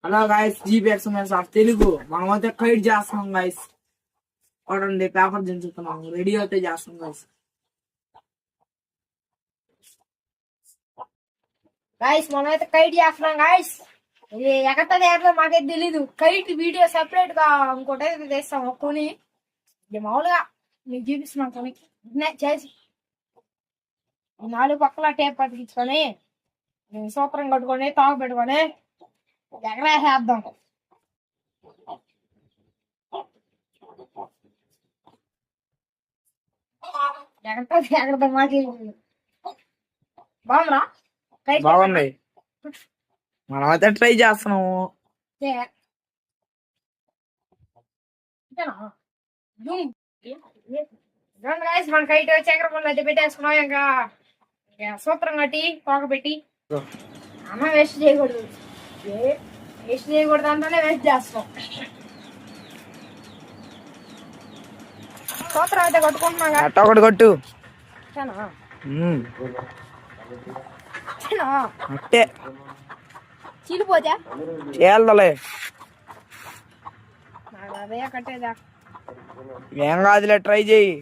Hello guys, జీపీఎక్స్ sir Telugu మనమైతే kite చేస్తున్నాం guys. చూడండి, పేపర్ దించుతున్నాం, రెడీ అయితే చేస్తాం గాయస్. గాయస్ మనమైతే కైట్ చేస్తున్నాం గాయస్. ఇది ఎక్కడ తయారు మాకైతే తెలీదు. కైట్ వీడియో సెపరేట్ గా ఇంకోటి అయితే తెస్తాం కొని. ఇది మామూలుగా మీకు చూపిస్తున్నాం కొని చేసి 4 పక్కల టేప్ పట్టించుకొని సూత్రం కట్టుకొని తాగు పెట్టుకొని ఎగరేసేద్దాం. ఎగరతో మాకి బాగుందా? బాగుంది, మనమైతే ట్రై చేస్తున్నాము. మన కైట్ చక్కెర పనులు అయితే పెట్టేసుకున్నాం. ఇంకా సూత్రం కట్టి తోక పెట్టి అమ్మ వేస్ట్ చేయకూడదు. వేస్ట్ చేయకూడదు అంటేనే వేస్ట్ చేస్తాం. సూత్రం అయితే కొట్టుకుంటున్నాగా. ఒకటి కొట్టు అట్టే చీలిపోతే చేయాలలే. అదే కట్టేదా ఏం కాదులే, ట్రై చేయి.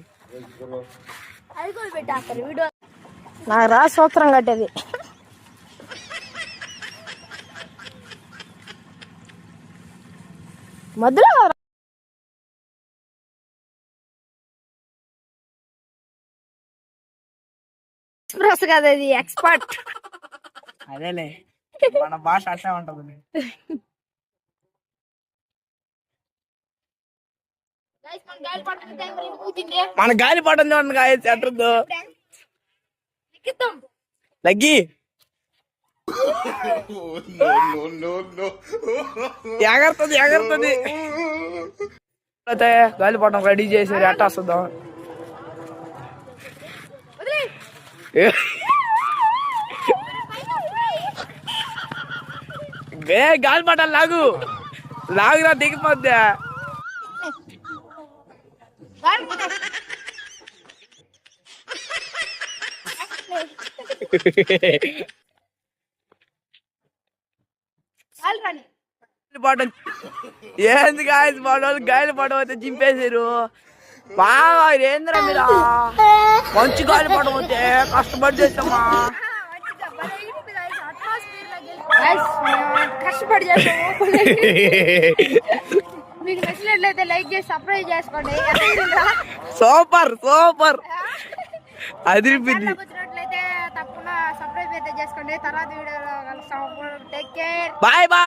అది కూడా పెట్టేస్తారు వీడియో. నాకు రా సూత్రం కట్టేది. మధ్యలో ఎక్స్ప్రెస్ కదా, ఇది ఎక్స్పర్ట్. అదేలే, మన భాష అట్లా ఉంటది. మన గాలి పట్టం చూడండి గాయస్, ఎట్టుందో లగ్గి. ఎగరుతుంది ఎగరుతుంది. అయితే గాలి పట్టం రెడీ చేసి ఎట్ట వస్తుందో. గాలి పట్టాలి, లాగు లాగురా, దిగిపోద్ది. ఏంది గాయస్, వాళ్ళు గాలి పడవ అయితే చింపేసారు. బాగా ఏంద్రా మీరు, మంచి గాలి పడవ అయితే కష్టపడి చేస్తామా. కష్టపడి చేస్తాము. మీకు నచ్చినట్లయితే లైక్ చేసి సబ్స్క్రైబ్ చేసుకోండి. సూపర్ సూపర్, అదిరిపోయింది. వచ్చినట్లయితే తప్పకుండా సబ్స్క్రైబ్ అయితే చేసుకోండి. తర్వాత వీడియోలో కలుస్తాము. Take care, bye bye.